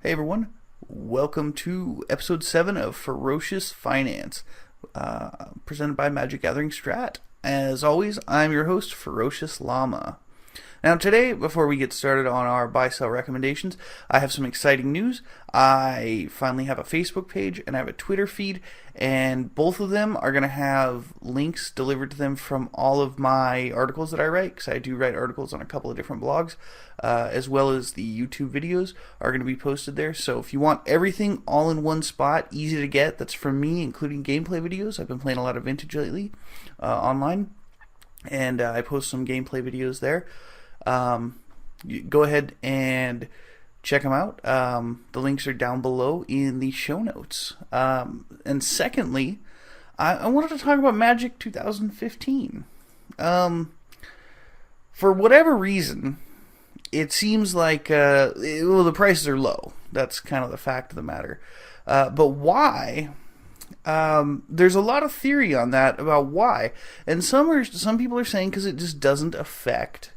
Hey everyone, welcome to episode 7 of Ferocious Finance, presented by MagicGatheringStrat. As always, I'm your host, Ferociousllama. Now today, before we get started on our buy-sell recommendations, I have some exciting news. I finally have a Facebook page and I have a Twitter feed, and both of them are going to have links delivered to them from all of my articles that I write, because I do write articles on a couple of different blogs, as well as the YouTube videos are going to be posted there. So if you want everything all in one spot, easy to get, that's from me, including gameplay videos. I've been playing a lot of Vintage lately online, and I post some gameplay videos there. Go ahead and check them out. The links are down below in the show notes. And secondly, I wanted to talk about Magic 2015. For whatever reason, it seems like the prices are low. That's kind of the fact of the matter. But why? There's a lot of theory on that about why, and some people are saying because it just doesn't affect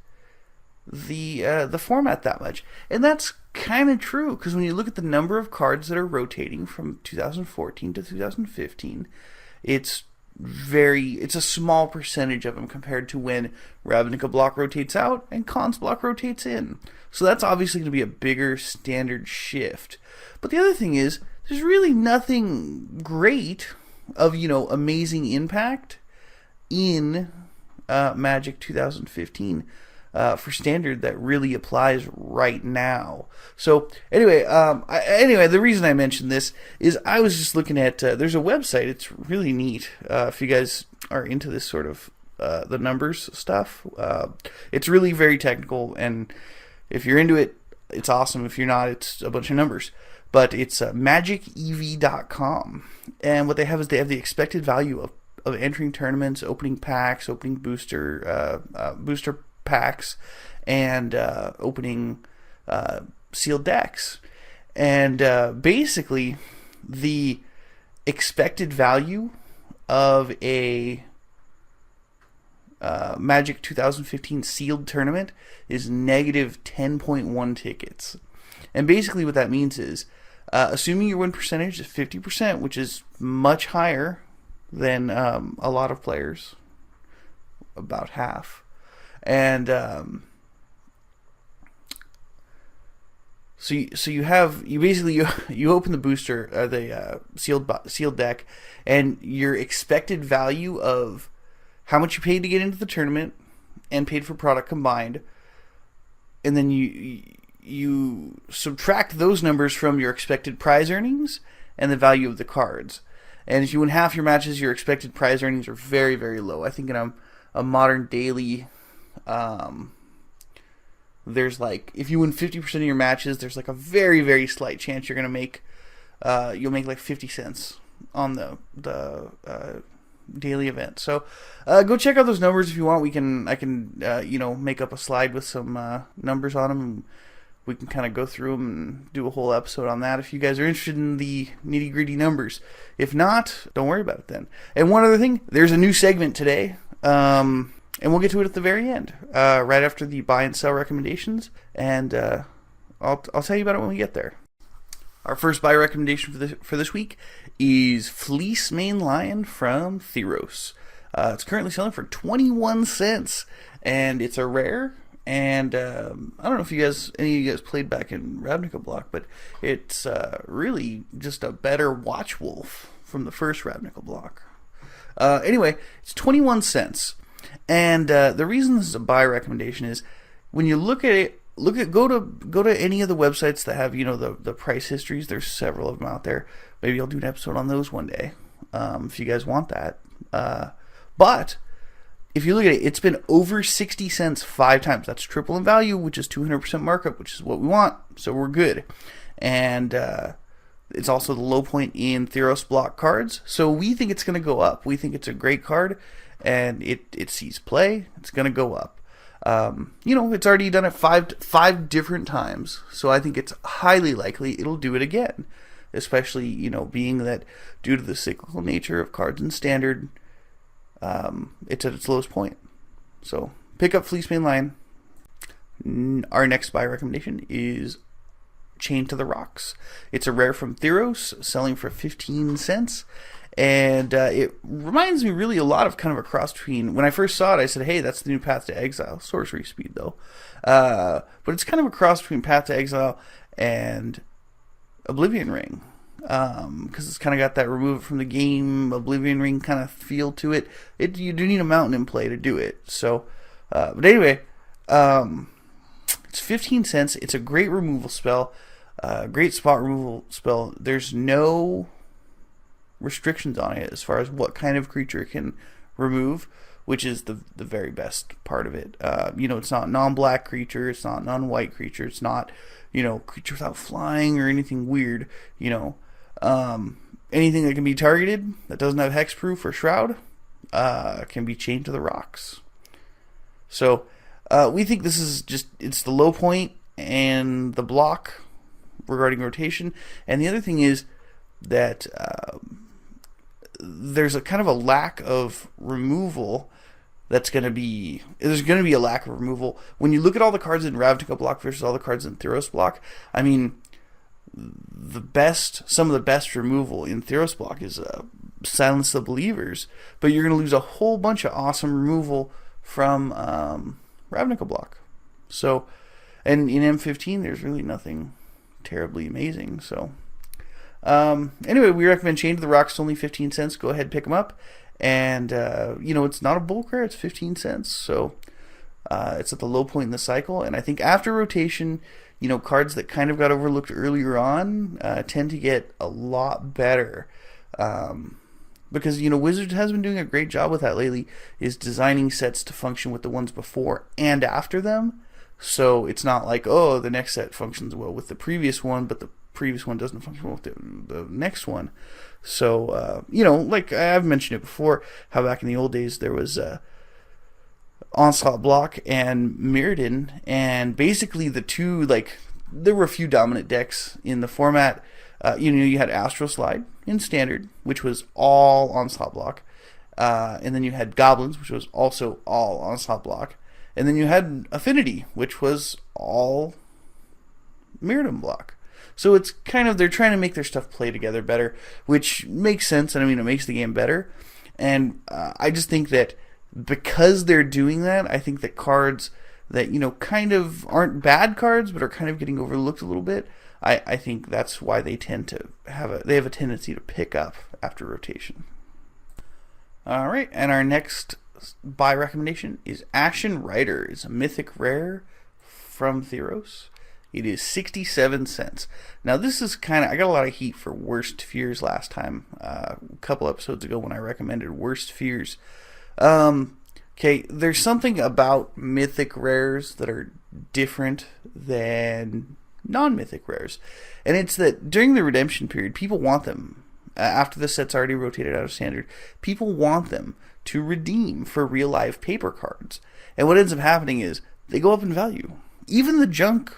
the format that much, and that's kind of true, because when you look at the number of cards that are rotating from 2014 to 2015, it's a small percentage of them compared to when Ravnica block rotates out and Khans block rotates in. So that's obviously going to be a bigger standard shift. But the other thing is, there's really nothing great of amazing impact in Magic 2015 for standard that really applies right now. So anyway, the reason I mentioned this is I was just looking at there's a website. It's really neat if you guys are into this sort of the numbers stuff. It's really very technical, and if you're into it, it's awesome. If you're not, it's a bunch of numbers. But it's MagicEV.com, and what they have is they have the expected value of entering tournaments, opening packs, opening booster packs, and opening sealed decks. And basically, the expected value of a Magic 2015 sealed tournament is negative 10.1 tickets. And basically what that means is, assuming your win percentage is 50%, which is much higher than a lot of players, about half. And so you open the booster, the sealed deck, and your expected value of how much you paid to get into the tournament and paid for product combined, and then you subtract those numbers from your expected prize earnings and the value of the cards. And if you win half your matches, your expected prize earnings are very, very low. I think in a modern daily, there's if you win 50% of your matches, there's a very, very slight chance you're gonna make you'll make 50 cents on the daily event. So go check out those numbers if you want. I can make up a slide with some numbers on them, and we can kind of go through them and do a whole episode on that if you guys are interested in the nitty-gritty numbers. If not, don't worry about it then. And one other thing, there's a new segment today, and we'll get to it at the very end, right after the buy and sell recommendations, and I'll tell you about it when we get there. Our first buy recommendation for this week is Fleece Mane Lion from Theros. It's currently selling for 21 cents, and it's a rare. And I don't know if any of you guys played back in Ravnica block, but it's really just a better Watch Wolf from the first Ravnica block. Anyway, it's 21 cents. And the reason this is a buy recommendation is when you look at it, go to any of the websites that have the price histories. There's several of them out there. Maybe I'll do an episode on those one day if you guys want that. But if you look at it, it's been over 60 cents 5 times. That's triple in value, which is 200% markup, which is what we want. So we're good. And it's also the low point in Theros block cards. So we think it's going to go up. We think it's a great card, and it sees play. It's going to go up. It's already done it five different times. So I think it's highly likely it'll do it again. Especially, being that due to the cyclical nature of cards in Standard, it's at its lowest point. So pick up Fleece Mane Lion. Our next buy recommendation is Chained to the Rocks. It's a rare from Theros, selling for 15 cents. And it reminds me really a lot of kind of a cross between, when I first saw it, I said, hey, that's the new Path to Exile. Sorcery speed, though. But it's kind of a cross between Path to Exile and Oblivion Ring. Because it's kind of got that remove it from the game, Oblivion Ring kind of feel to it. You do need a mountain in play to do it. So, but anyway, it's 15 cents. It's a great removal spell. Great spot removal spell. There's no restrictions on it as far as what kind of creature it can remove, which is the very best part of it. It's not non-black creature, it's not non-white creature, it's not, creature without flying or anything weird. Anything that can be targeted that doesn't have hexproof or shroud can be chained to the rocks. So we think this is it's the low point and the block regarding rotation. And the other thing is that there's a kind of a lack of removal there's going to be a lack of removal. When you look at all the cards in Ravnica block versus all the cards in Theros block, I mean, some of the best removal in Theros block is Silence the Believers, but you're going to lose a whole bunch of awesome removal from Ravnica block. So, and in M15, there's really nothing terribly amazing. So, anyway, we recommend Chained to the Rocks. It's only 15 cents. Go ahead, pick them up. And, it's not a bulk rare. It's 15 cents. So, it's at the low point in the cycle. And I think after rotation, cards that kind of got overlooked earlier on tend to get a lot better. Because, Wizards has been doing a great job with that lately, is designing sets to function with the ones before and after them. So it's not like, oh, the next set functions well with the previous one, but the previous one doesn't function well with the next one. So, like I've mentioned it before, how back in the old days there was Onslaught block and Mirrodin, and basically the two, there were a few dominant decks in the format. You had Astral Slide in Standard, which was all Onslaught block, and then you had Goblins, which was also all Onslaught block, and then you had Affinity, which was all Mirrodin block. So it's kind of, they're trying to make their stuff play together better, which makes sense, and it makes the game better. And I just think that because they're doing that, I think that cards that, kind of aren't bad cards, but are kind of getting overlooked a little bit, I think that's why they tend to have a tendency to pick up after rotation. All right, and our next buy recommendation is Ashen Rider. It's a mythic rare from Theros. It is 67 cents. Now this is I got a lot of heat for Worst Fears last time, a couple episodes ago when I recommended Worst Fears. Okay, there's something about mythic rares that are different than non-mythic rares. And it's that during the redemption period, people want them. After the set's already rotated out of Standard, people want them to redeem for real life paper cards. And what ends up happening is they go up in value. Even the junk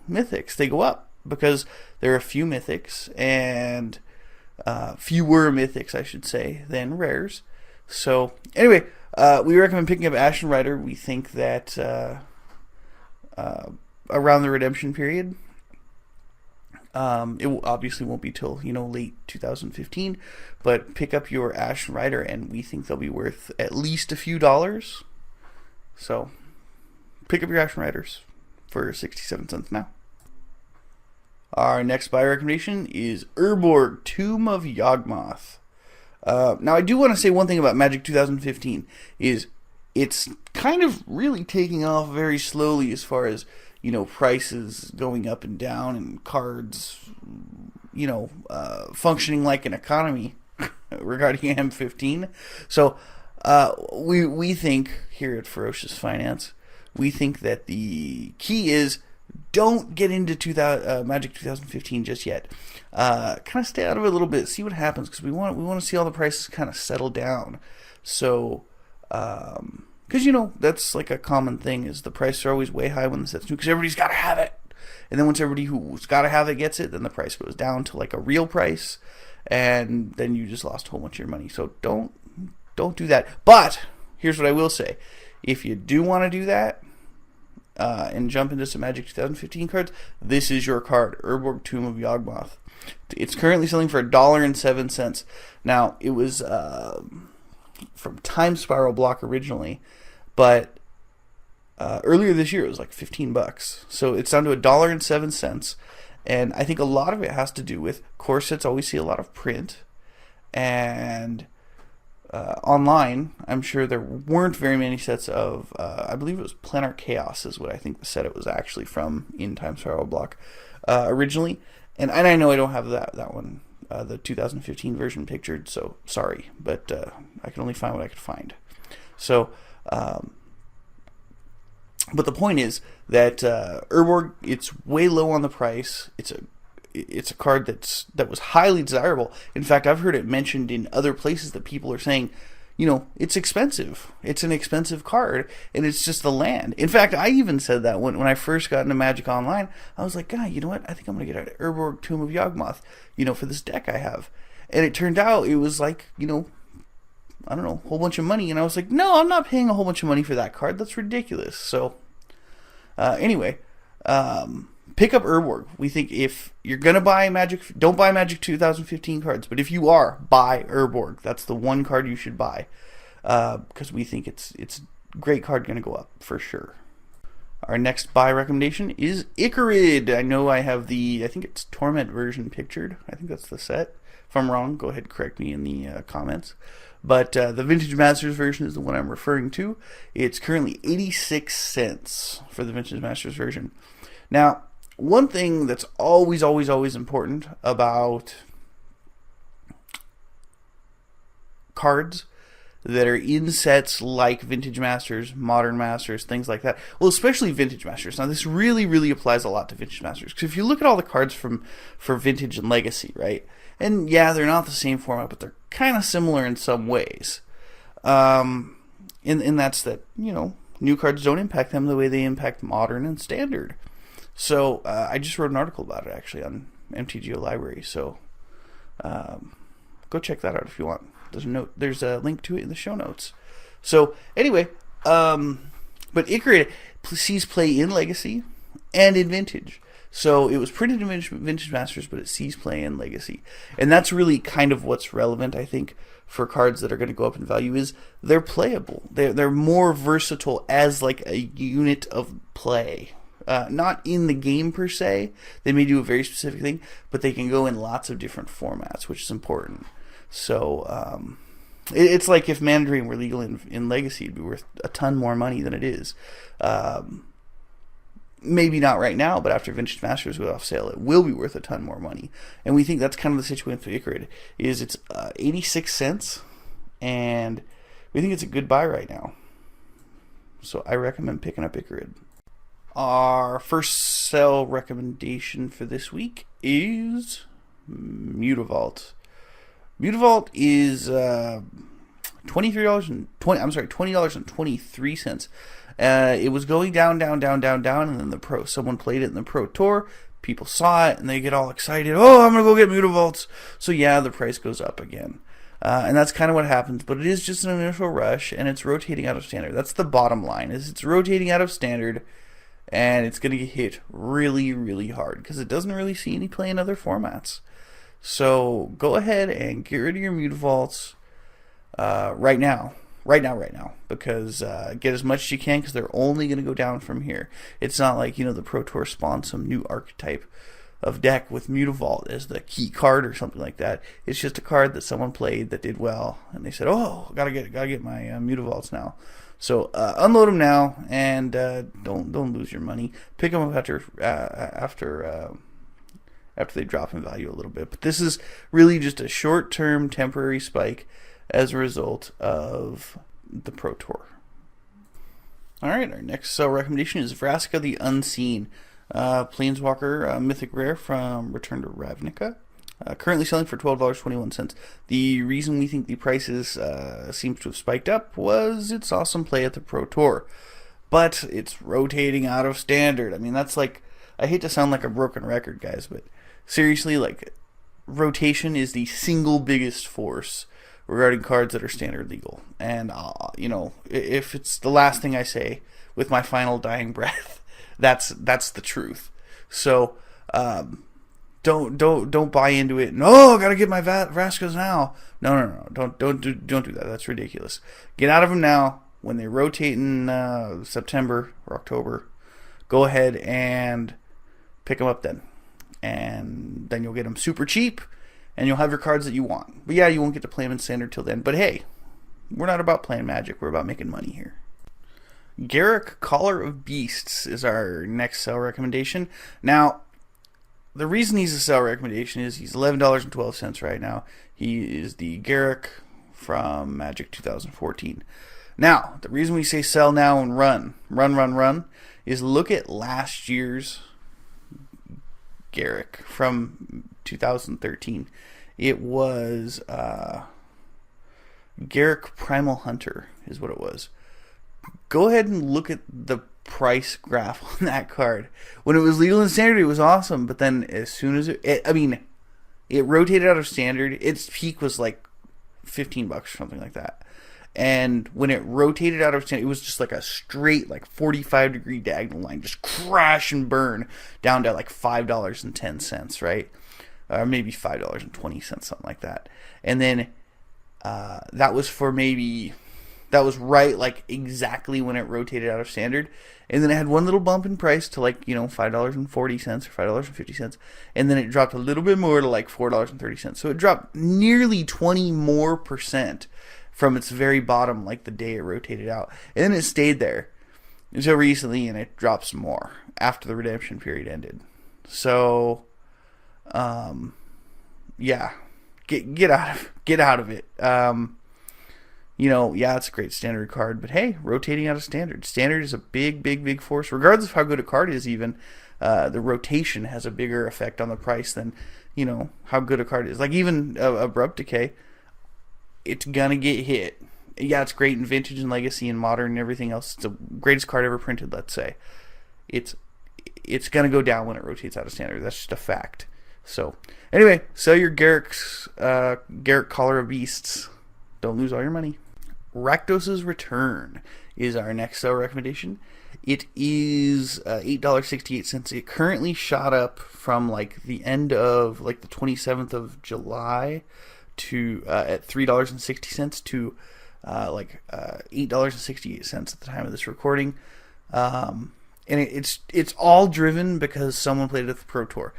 mythics, they go up because there are a few mythics and fewer mythics, I should say, than rares. So anyway, we recommend picking up Ashen Rider. We think that around the redemption period, it obviously won't be till late 2015, but pick up your Ashen Rider, and we think they'll be worth at least a few dollars. So pick up your Ashen Riders for 67 cents now. Our next buy recommendation is Urborg, Tomb of Yawgmoth. Now I do want to say one thing about Magic 2015 is it's kind of really taking off very slowly as far as prices going up and down and cards functioning like an economy regarding M15. So we think here at Ferocious Finance, we think that the key is don't get into Magic 2015 just yet. Kind of stay out of it a little bit, see what happens, because we want to see all the prices kind of settle down. So, because that's like a common thing, is the prices are always way high when the set's new, because everybody's got to have it. And then once everybody who's got to have it gets it, then the price goes down to like a real price, and then you just lost a whole bunch of your money. So don't do that. But here's what I will say: if you do want to do that, and jump into some Magic 2015 cards, this is your card, Urborg Tomb of Yawgmoth. It's currently selling for $1.07. Now, it was from Time Spiral Block originally, but earlier this year it was like $15. So it's down to $1.07, and I think a lot of it has to do with core sets always see a lot of print, and online, I'm sure there weren't very many sets of, I believe it was Planar Chaos is what I think the set it was actually from in Time Spiral Block originally. And I know I don't have that one, the 2015 version pictured, so sorry, but I can only find what I could find. So, but the point is that Urborg, it's way low on the price. It's a card that was highly desirable. In fact, I've heard it mentioned in other places that people are saying, it's expensive. It's an expensive card, and it's just the land. In fact, I even said that when I first got into Magic Online. I was like, you know what? I think I'm going to get an Urborg Tomb of Yawgmoth, for this deck I have. And it turned out it was like, I don't know, a whole bunch of money. And I was like, no, I'm not paying a whole bunch of money for that card. That's ridiculous. So, anyway, pick up Urborg. We think if you're going to buy Magic, don't buy Magic 2015 cards, but if you are, buy Urborg. That's the one card you should buy, because we think it's a great card, going to go up for sure. Our next buy recommendation is Icarid. I know I have I think it's Torment version pictured. I think that's the set. If I'm wrong, go ahead and correct me in the comments. But the Vintage Masters version is the one I'm referring to. It's currently 86 cents for the Vintage Masters version. Now, one thing that's always important about cards that are in sets like Vintage Masters, Modern Masters, things like that. Well, especially Vintage Masters. Now, this really applies a lot to Vintage Masters, because if you look at all the cards for Vintage and Legacy, right? And yeah, they're not the same format, but they're kind of similar in some ways. In that's that, new cards don't impact them the way they impact Modern and Standard. So I just wrote an article about it actually on MTGO Library. So go check that out if you want. There's a link to it in the show notes. So anyway, but Icarid sees play in Legacy and in Vintage. So it was printed in Vintage Masters, but it sees play in Legacy, and that's really kind of what's relevant, I think, for cards that are going to go up in value. Is they're playable. They're more versatile as like a unit of play. Not in the game per se. They may do a very specific thing, but they can go in lots of different formats, which is important. So it's like if Mana Drain were legal in Legacy, it'd be worth a ton more money than it is. Maybe not right now, but after Vintage Masters goes off sale, it will be worth a ton more money. And we think that's kind of the situation for Icarid. It's 86 cents, and we think it's a good buy right now. So I recommend picking up Icarid. Our first sell recommendation for this week is Mutavault. Mutavault is $20.23. It was going down, and then someone played it in the Pro Tour. People saw it, and they get all excited. Oh, I'm gonna go get Mutavaults. So yeah, the price goes up again. And that's kind of what happens, but it is just an initial rush, and it's rotating out of Standard. That's the bottom line, is it's rotating out of Standard, and it's going to get hit really hard, because it doesn't really see any play in other formats. So go ahead and get rid of your Mutavaults right now, because get as much as you can, because they're only going to go down from here. It's not like, the Pro Tour spawned some new archetype of deck with Mutavault as the key card or something like that. It's just a card that someone played that did well, and they said, "Oh, gotta get my Mutavaults now." So unload them now, and don't lose your money. Pick them up after they drop in value a little bit. But this is really just a short-term temporary spike as a result of the Pro Tour. All right, our next sell recommendation is Vraska the Unseen, Planeswalker Mythic Rare from Return to Ravnica. Currently selling for $12.21. The reason we think the prices seems to have spiked up was its awesome play at the Pro Tour. But it's rotating out of Standard. I mean, that's like, I hate to sound like a broken record, guys, but seriously, like, rotation is the single biggest force regarding cards that are Standard legal. And, if it's the last thing I say with my final dying breath, That's the truth. So don't buy into it. No, I gotta get my Vascos now. No. Don't do that. That's ridiculous. Get out of them now. When they rotate in September or October, go ahead and pick them up then, and then you'll get them super cheap, and you'll have your cards that you want. But yeah, you won't get to play them in Standard till then. But hey, we're not about playing Magic. We're about making money here. Garrick, Caller of Beasts is our next sell recommendation. Now, the reason he's a sell recommendation is he's $11.12 right now. He is the Garrick from Magic 2014. Now, the reason we say sell now and run is look at last year's Garrick from 2013. It was Garrick Primal Hunter is what it was. Go ahead and look at the price graph on that card. When it was legal in Standard, it was awesome, but then as soon as it rotated out of Standard, its peak was like $15 or something like that. And when it rotated out of Standard, it was just like a straight, like 45-degree diagonal line, just crash and burn down to like $5.10, right? Or maybe $5.20, something like that. And then that was right like exactly when it rotated out of Standard. And then it had one little bump in price to like, $5.40 or $5.50. And then it dropped a little bit more to like $4.30. So it dropped nearly 20% more from its very bottom, like the day it rotated out. And then it stayed there until recently, and it dropped some more after the redemption period ended. So, yeah, get out of it. It's a great Standard card, but hey, rotating out of Standard. Standard is a big force. Regardless of how good a card is, even the rotation has a bigger effect on the price than how good a card is. Like even Abrupt Decay, it's gonna get hit. Yeah, it's great in Vintage and Legacy and Modern and everything else. It's the greatest card ever printed. Let's say it's gonna go down when it rotates out of Standard. That's just a fact. So anyway, sell your Garrick Caller of Beasts. Don't lose all your money. Rakdos' Return is our next sell recommendation. It is $8.68. It currently shot up from like the end of like the 27th of July to at $3.60 to like $8.68 at the time of this recording. And it's all driven because someone played it at the Pro Tour.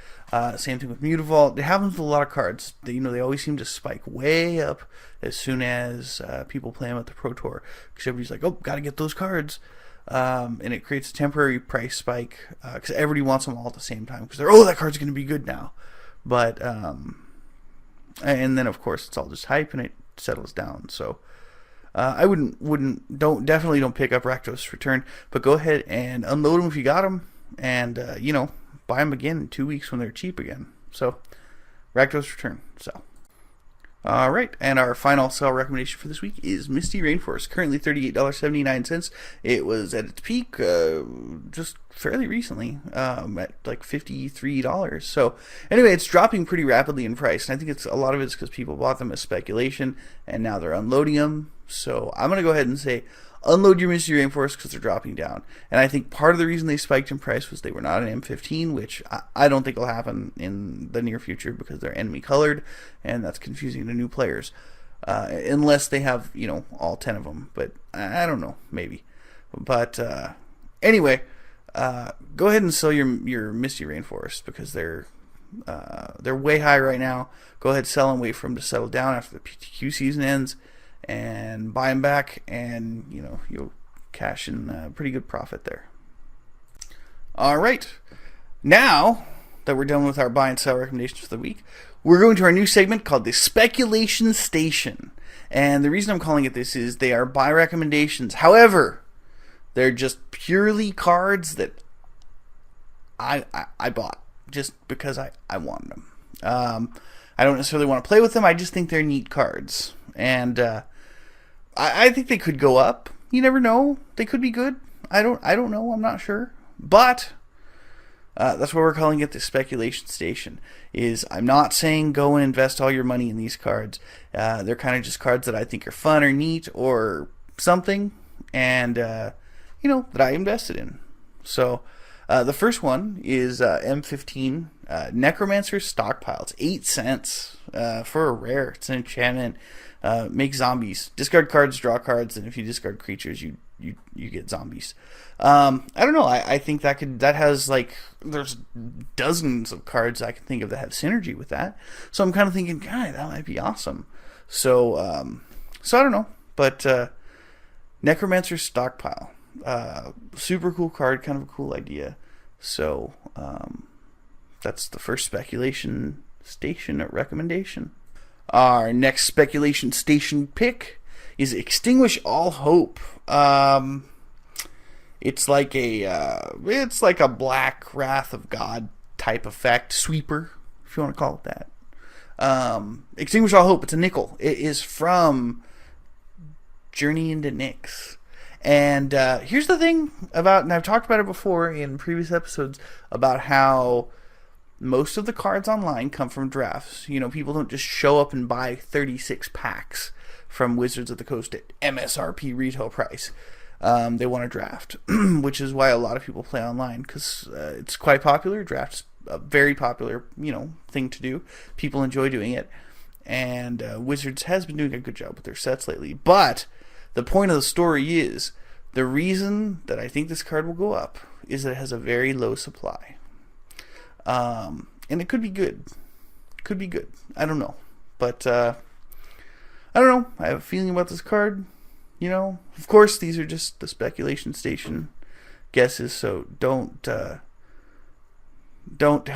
Same thing with Mutavault. It happens with a lot of cards. They always seem to spike way up as soon as people play them at the Pro Tour, because everybody's like, oh, gotta get those cards. And it creates a temporary price spike because everybody wants them all at the same time because they're, that card's going to be good now. But and then of course it's all just hype and it settles down. So I definitely don't pick up Rakdos' Return, but go ahead and unload them if you got them, and buy them again in 2 weeks when they're cheap again. So Rakdos' Return. So all right, and our final sell recommendation for this week is Misty Rainforest, currently $38.79. It was at its peak just fairly recently at like $53. So anyway, it's dropping pretty rapidly in price, and I think a lot of it's because people bought them as speculation, and now they're unloading them. So I'm going to go ahead and say unload your Misty Rainforest because they're dropping down. And I think part of the reason they spiked in price was they were not an M15, which I don't think will happen in the near future because they're enemy colored, and that's confusing to new players. Unless they have, all 10 of them. But I don't know, maybe. But anyway, go ahead and sell your Misty Rainforest because they're way high right now. Go ahead, sell them, wait for them to settle down after the PTQ season ends, and buy them back, and you'll cash in a pretty good profit there. All right, now that we're done with our buy and sell recommendations for the week, we're going to our new segment called the Speculation Station. And the reason I'm calling it this is they are buy recommendations. However, they're just purely cards that I bought just because I wanted them. I don't necessarily want to play with them. I just think they're neat cards. And I think they could go up. You never know. They could be good. I don't know. I'm not sure. But that's why we're calling it the Speculation Station. I'm not saying go and invest all your money in these cards. They're kind of just cards that I think are fun or neat or something, and that I invested in. So The first one is M15 Necromancer Stockpile. It's 8 cents for a rare. It's an enchantment. Make zombies. Discard cards, draw cards, and if you discard creatures, you get zombies. I don't know. I think that has like, there's dozens of cards I can think of that have synergy with that. So I'm kind of thinking, God, that might be awesome. So I don't know, but Necromancer Stockpile. Super cool card, kind of a cool idea. So that's the first speculation station recommendation. Our next speculation station pick is Extinguish All Hope. It's like a Black Wrath of God type effect, sweeper, if you want to call it that. Extinguish All Hope. It's a nickel. It is from Journey into Nyx. And here's the thing about, and I've talked about it before in previous episodes, about how most of the cards online come from drafts. You know, people don't just show up and buy 36 packs from Wizards of the Coast at MSRP retail price. They want to draft, which is why a lot of people play online, because it's quite popular. Draft's a very popular, thing to do. People enjoy doing it, and Wizards has been doing a good job with their sets lately. But the point of the story is, the reason that I think this card will go up is that it has a very low supply. And it could be good. Could be good. I don't know. But, I don't know. I have a feeling about this card. Of course, these are just the speculation station guesses, so don't tell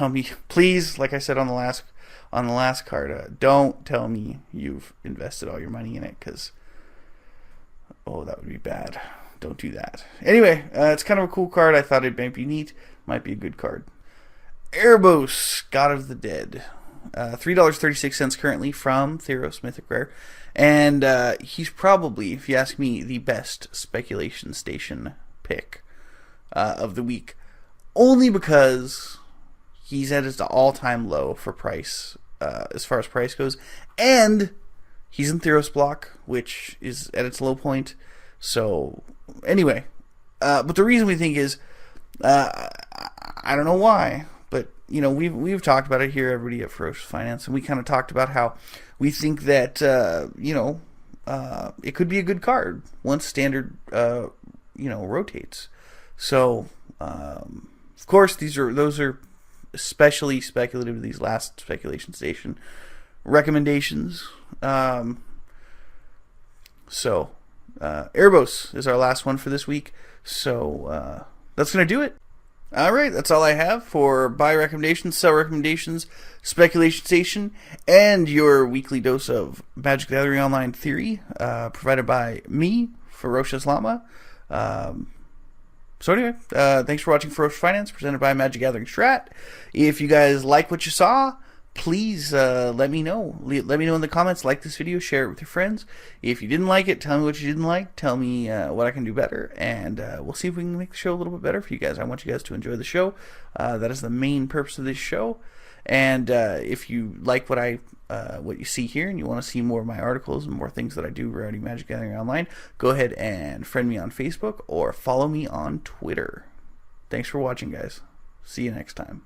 me, please, like I said on the last card, don't tell me you've invested all your money in it, because that would be bad. Don't do that. Anyway, it's kind of a cool card. I thought it might be neat. Might be a good card. Erebos, God of the Dead. $3.36 currently from Theros Mythic Rare. And he's probably, if you ask me, the best speculation station pick of the week. Only because he's at his all-time low for price, as far as price goes. And he's in Theros block, which is at its low point. So, anyway. But the reason we think is, I don't know why, but, we've talked about it here, everybody at Ferocious Finance, and we kind of talked about how we think that, it could be a good card once Standard, rotates. So, of course, those are especially speculative, these last speculation station recommendations. Erebos is our last one for this week. So, that's going to do it. Alright, that's all I have for buy recommendations, sell recommendations, speculation station, and your weekly dose of Magic the Gathering Online theory, provided by me, Ferociousllama. So anyway, thanks for watching Ferocious Finance, presented by MagicGatheringStrat. If you guys like what you saw, please let me know. Let me know in the comments. Like this video, share it with your friends. If you didn't like it, tell me what you didn't like. Tell me what I can do better, and we'll see if we can make the show a little bit better for you guys. I want you guys to enjoy the show. That is the main purpose of this show. And if you like what you see here, and you want to see more of my articles and more things that I do regarding Magic Gathering Online, go ahead and friend me on Facebook or follow me on Twitter. Thanks for watching, guys. See you next time.